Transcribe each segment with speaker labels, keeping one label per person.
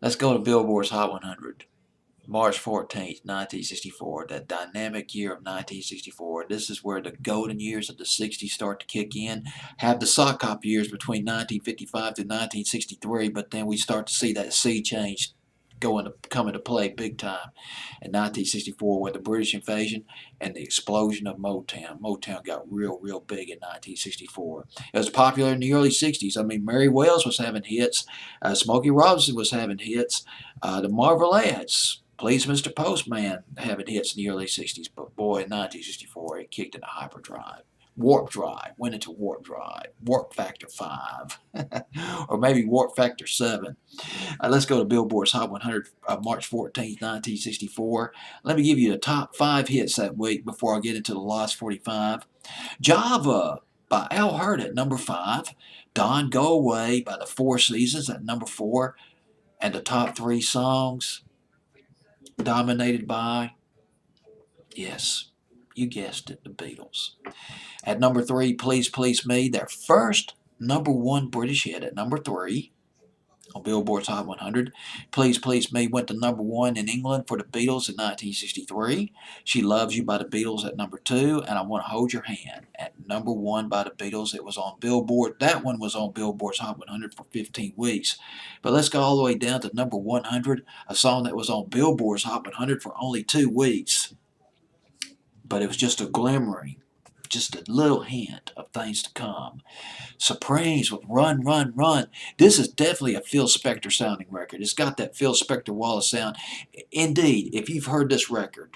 Speaker 1: Let's go to Billboard's Hot 100. March 14th, 1964, that dynamic year of 1964. This is where the golden years of the 60s start to kick in. Have the sock hop years between 1955 to 1963, but then we start to see that sea change come into play big time in 1964 with the British invasion and the explosion of Motown. Motown got real big in 1964. It was popular in the early 60s. I mean, Mary Wells was having hits. Smokey Robinson was having hits. The Marvelettes, Please Mr. Postman, having hits in the early 60s. But boy, in 1964, it kicked into hyperdrive. Warp Drive, went into Warp Drive, Warp Factor 5, or maybe Warp Factor 7. Let's go to Billboard's Hot 100 March 14th, 1964. Let me give you the top 5 hits that week before I get into the Lost 45. Java by Al Hurt at number 5. Don Go Away by the Four Seasons at number 4. And the top 3 songs dominated by, yes, you guessed it, the Beatles. At number 3, Please Please Me, their first number 1 British hit at number 3 on Billboard's Hot 100. Please Please Me went to number 1 in England for the Beatles in 1963. She Loves You by the Beatles at number 2, and I Want to Hold Your Hand at number 1 by the Beatles. It was on Billboard. That one was on Billboard's Hot 100 for 15 weeks. But let's go all the way down to number 100, a song that was on Billboard's Hot 100 for only 2 weeks. But it was just a glimmering, just a little hint of things to come. Supremes with Run, Run, Run. This is definitely a Phil Spector sounding record. It's got that Phil Spector Wallace sound. Indeed, if you've heard this record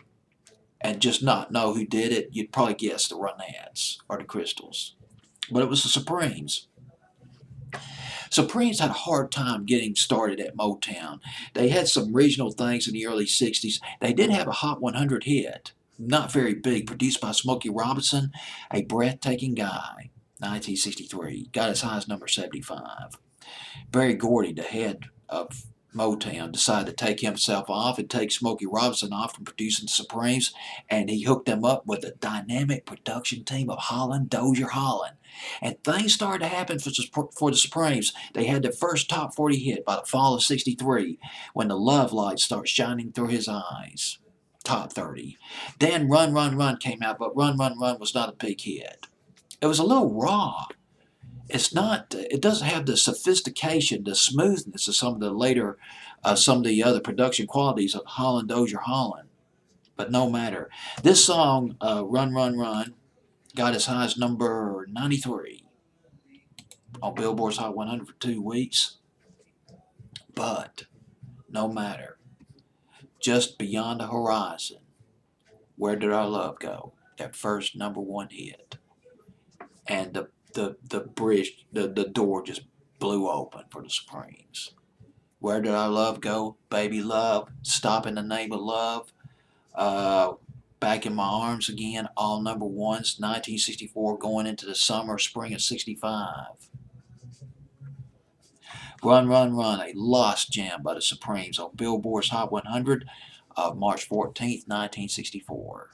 Speaker 1: and just not know who did it, you'd probably guess the Ronettes or the Crystals. But it was the Supremes. Supremes had a hard time getting started at Motown. They had some regional things in the early 60s. They did have a Hot 100 hit, not very big, produced by Smokey Robinson, A Breathtaking Guy, 1963. Got as high as number 75. Berry Gordy, the head of Motown, decided to take himself off and take Smokey Robinson off from producing the Supremes, and he hooked them up with a dynamic production team of Holland, Dozier Holland. And things started to happen for the Supremes. They had their first top 40 hit by the fall of 63 when the love light starts shining through his eyes. Top 30. Then Run, Run, Run came out, but Run, Run, Run was not a big hit. It was a little raw. It doesn't have the sophistication, the smoothness of some of the other production qualities of Holland, Dozier Holland. But no matter. This song, Run, Run, Run, got as high as number 93 on Billboard's Hot 100 for 2 weeks. But no matter. Just Beyond the Horizon, Where Did Our Love Go? That first number 1 hit. And the door just blew open for the Supremes. Where Did Our Love Go? Baby Love, Stop in the Name of Love, Back in My Arms Again, all number 1s, 1964 going into the summer, spring of 65. Run, Run, Run, a lost gem by the Supremes on Billboard's Hot 100 of March 14th, 1964.